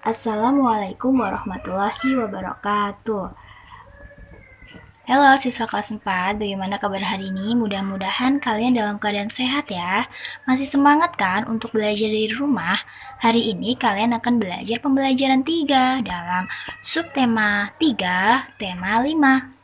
Assalamualaikum warahmatullahi wabarakatuh. Halo siswa kelas 4, bagaimana kabar hari ini? Mudah-mudahan kalian dalam keadaan sehat ya. Masih semangat kan untuk belajar dari rumah? Hari ini kalian akan belajar pembelajaran 3 dalam subtema 3, tema 5.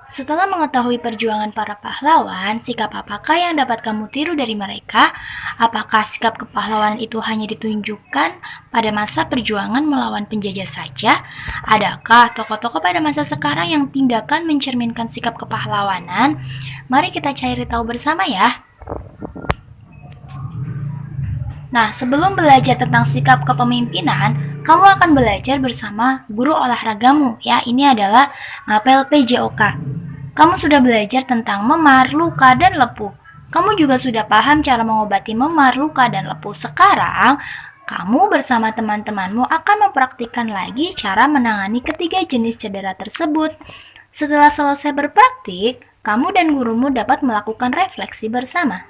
Setelah mengetahui perjuangan para pahlawan, sikap apakah yang dapat kamu tiru dari mereka? Apakah sikap kepahlawanan itu hanya ditunjukkan pada masa perjuangan melawan penjajah saja? Adakah tokoh-tokoh pada masa sekarang yang tindakan mencerminkan sikap kepahlawanan? Mari kita cari tahu bersama ya. Nah, sebelum belajar tentang sikap kepemimpinan, kamu akan belajar bersama guru olahragamu ya. Ini adalah PLPJOK. Kamu sudah belajar tentang memar, luka, dan lepuh. Kamu juga sudah paham cara mengobati memar, luka, dan lepuh. Sekarang, kamu bersama teman-temanmu akan mempraktikkan lagi cara menangani ketiga jenis cedera tersebut. Setelah selesai berpraktik, kamu dan gurumu dapat melakukan refleksi bersama.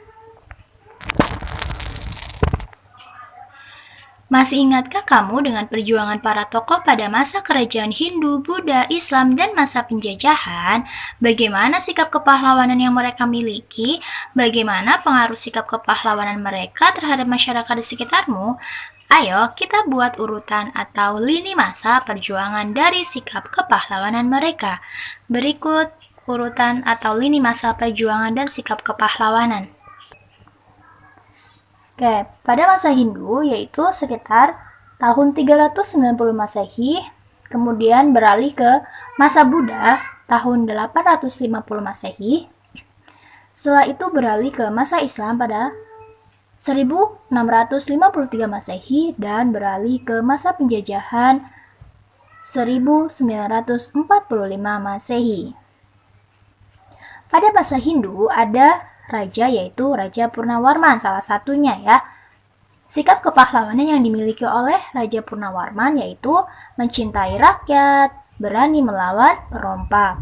Masih ingatkah kamu dengan perjuangan para tokoh pada masa kerajaan Hindu, Buddha, Islam, dan masa penjajahan? Bagaimana sikap kepahlawanan yang mereka miliki? Bagaimana pengaruh sikap kepahlawanan mereka terhadap masyarakat di sekitarmu? Ayo kita buat urutan atau lini masa perjuangan dari sikap kepahlawanan mereka. Berikut urutan atau lini masa perjuangan dan sikap kepahlawanan. Oke, pada masa Hindu yaitu sekitar tahun 390 Masehi, kemudian beralih ke masa Buddha tahun 850 Masehi. Setelah itu beralih ke masa Islam pada 1653 Masehi dan beralih ke masa penjajahan 1945 Masehi. Pada masa Hindu ada raja yaitu Raja Purnawarman salah satunya ya. Sikap kepahlawanan yang dimiliki oleh Raja Purnawarman yaitu mencintai rakyat, berani melawan perompak.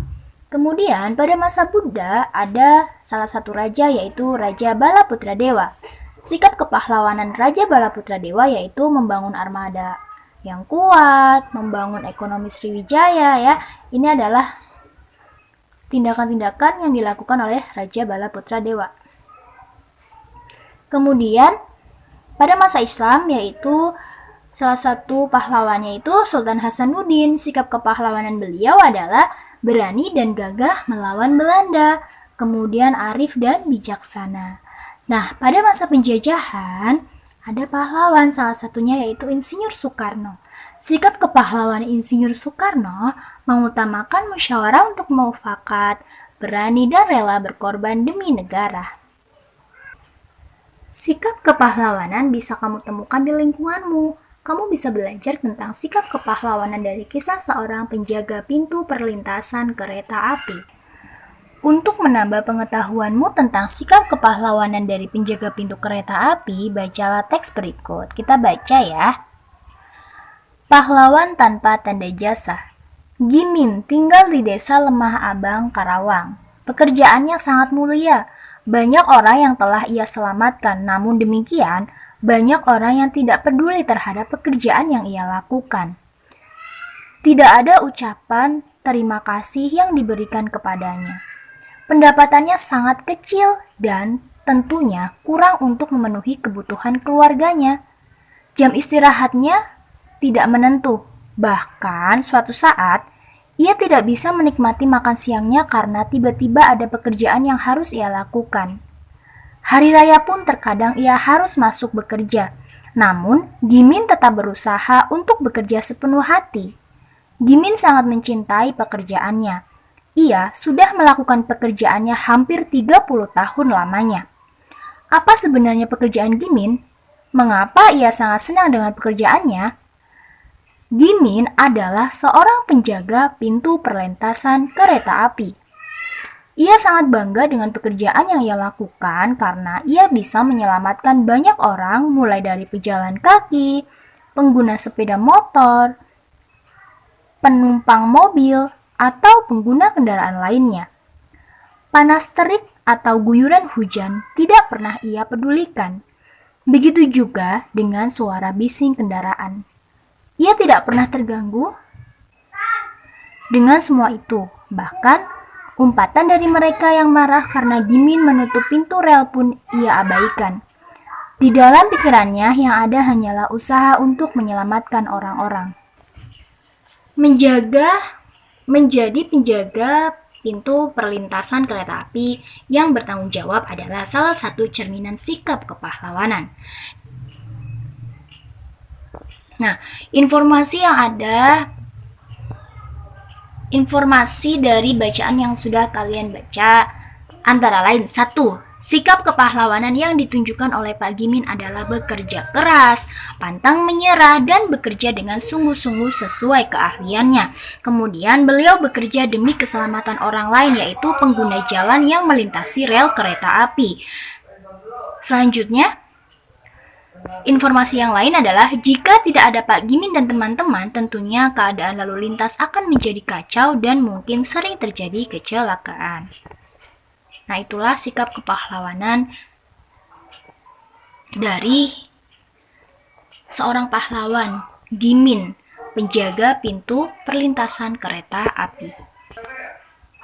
Kemudian pada masa Buddha ada salah satu raja yaitu Raja Balaputradewa. Sikap kepahlawanan Raja Balaputradewa yaitu membangun armada yang kuat, membangun ekonomi Sriwijaya ya. Ini adalah tindakan-tindakan yang dilakukan oleh Raja Balaputradewa. Kemudian pada masa Islam yaitu salah satu pahlawannya itu Sultan Hasanuddin. Sikap kepahlawanan beliau adalah berani dan gagah melawan Belanda, kemudian arif dan bijaksana. Nah, pada masa penjajahan ada pahlawan, salah satunya yaitu Insinyur Soekarno. Sikap kepahlawanan Insinyur Soekarno mengutamakan musyawarah untuk mufakat, berani dan rela berkorban demi negara. Sikap kepahlawanan bisa kamu temukan di lingkunganmu. Kamu bisa belajar tentang sikap kepahlawanan dari kisah seorang penjaga pintu perlintasan kereta api. Untuk menambah pengetahuanmu tentang sikap kepahlawanan dari penjaga pintu kereta api, bacalah teks berikut. Kita baca ya. Pahlawan tanpa tanda jasa. Gimin tinggal di desa Lemah Abang, Karawang. Pekerjaannya sangat mulia. Banyak orang yang telah ia selamatkan, namun demikian, banyak orang yang tidak peduli terhadap pekerjaan yang ia lakukan. Tidak ada ucapan terima kasih yang diberikan kepadanya. Pendapatannya sangat kecil dan tentunya kurang untuk memenuhi kebutuhan keluarganya. Jam istirahatnya tidak menentu. Bahkan suatu saat, ia tidak bisa menikmati makan siangnya karena tiba-tiba ada pekerjaan yang harus ia lakukan. Hari raya pun terkadang ia harus masuk bekerja. Namun, Gimin tetap berusaha untuk bekerja sepenuh hati. Gimin sangat mencintai pekerjaannya. Ia sudah melakukan pekerjaannya hampir 30 tahun lamanya. Apa sebenarnya pekerjaan Gimin? Mengapa ia sangat senang dengan pekerjaannya? Gimin adalah seorang penjaga pintu perlintasan kereta api. Ia sangat bangga dengan pekerjaan yang ia lakukan karena ia bisa menyelamatkan banyak orang mulai dari pejalan kaki, pengguna sepeda motor, penumpang mobil, atau pengguna kendaraan lainnya. Panas terik atau guyuran hujan tidak pernah ia pedulikan. Begitu juga dengan suara bising kendaraan. Ia tidak pernah terganggu dengan semua itu. Bahkan, umpatan dari mereka yang marah karena Gimin menutup pintu rel pun ia abaikan. Di dalam pikirannya yang ada hanyalah usaha untuk menyelamatkan orang-orang. Menjadi penjaga pintu perlintasan kereta api yang bertanggung jawab adalah salah satu cerminan sikap kepahlawanan. Nah, informasi dari bacaan yang sudah kalian baca antara lain: 1. Sikap kepahlawanan yang ditunjukkan oleh Pak Gimin adalah bekerja keras, pantang menyerah, dan bekerja dengan sungguh-sungguh sesuai keahliannya. Kemudian beliau bekerja demi keselamatan orang lain, yaitu pengguna jalan yang melintasi rel kereta api. Selanjutnya, informasi yang lain adalah jika tidak ada Pak Gimin dan teman-teman, tentunya keadaan lalu lintas akan menjadi kacau dan mungkin sering terjadi kecelakaan. Nah, itulah sikap kepahlawanan dari seorang pahlawan, Gimin, penjaga pintu perlintasan kereta api.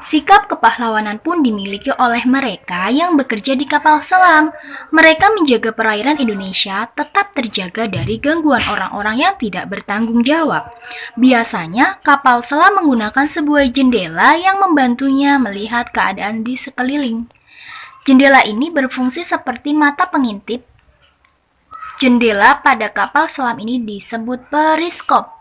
Sikap kepahlawanan pun dimiliki oleh mereka yang bekerja di kapal selam. Mereka menjaga perairan Indonesia tetap terjaga dari gangguan orang-orang yang tidak bertanggung jawab. Biasanya, kapal selam menggunakan sebuah jendela yang membantunya melihat keadaan di sekeliling. Jendela ini berfungsi seperti mata pengintip. Jendela pada kapal selam ini disebut periskop.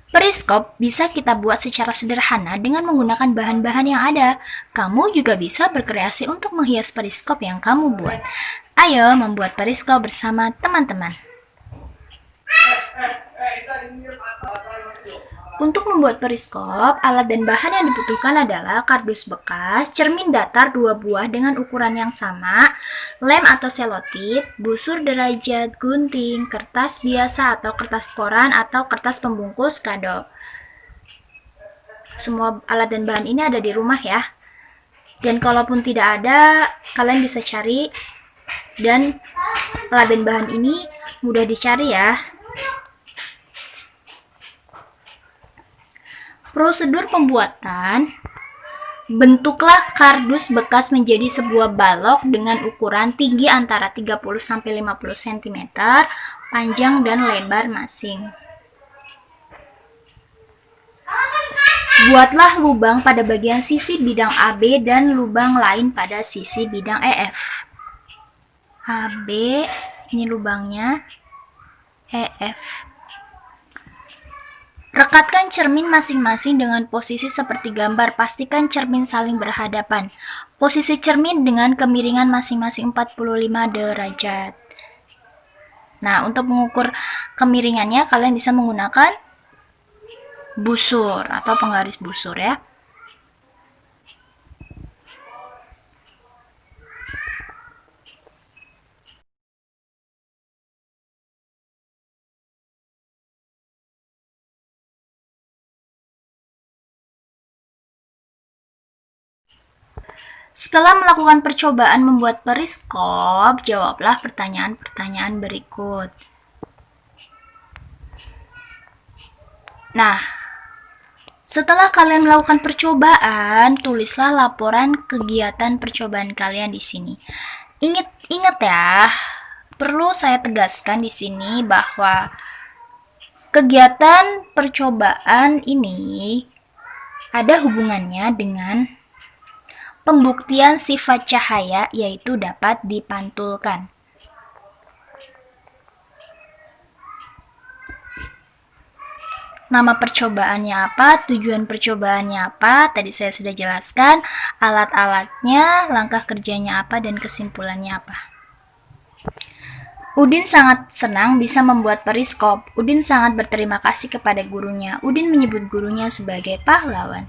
Periskop bisa kita buat secara sederhana dengan menggunakan bahan-bahan yang ada. Kamu juga bisa berkreasi untuk menghias periskop yang kamu buat. Ayo membuat periskop bersama teman-teman. Untuk membuat periskop, alat dan bahan yang dibutuhkan adalah kardus bekas, cermin datar 2 buah dengan ukuran yang sama, lem atau selotip, busur derajat, gunting, kertas biasa atau kertas koran atau kertas pembungkus kado. Semua alat dan bahan ini ada di rumah ya. Dan kalaupun tidak ada, kalian bisa cari. Dan alat dan bahan ini mudah dicari ya. Prosedur pembuatan: bentuklah kardus bekas menjadi sebuah balok dengan ukuran tinggi antara 30-50 cm, panjang dan lebar masing. Buatlah lubang pada bagian sisi bidang AB dan lubang lain pada sisi bidang EF. AB, ini lubangnya, EF. Rekatkan cermin masing-masing dengan posisi seperti gambar. Pastikan cermin saling berhadapan. Posisi cermin dengan kemiringan masing-masing 45 derajat. Nah, untuk mengukur kemiringannya kalian bisa menggunakan busur atau penggaris busur ya. Setelah melakukan percobaan membuat periskop, jawablah pertanyaan-pertanyaan berikut. Nah, setelah kalian melakukan percobaan, tulislah laporan kegiatan percobaan kalian di sini. Ingat ya, perlu saya tegaskan di sini bahwa kegiatan percobaan ini ada hubungannya dengan pembuktian sifat cahaya, yaitu dapat dipantulkan. Nama percobaannya apa, tujuan percobaannya apa, tadi saya sudah jelaskan, alat-alatnya, langkah kerjanya apa, dan kesimpulannya apa. Udin sangat senang bisa membuat periskop. Udin sangat berterima kasih kepada gurunya. Udin menyebut gurunya sebagai pahlawan.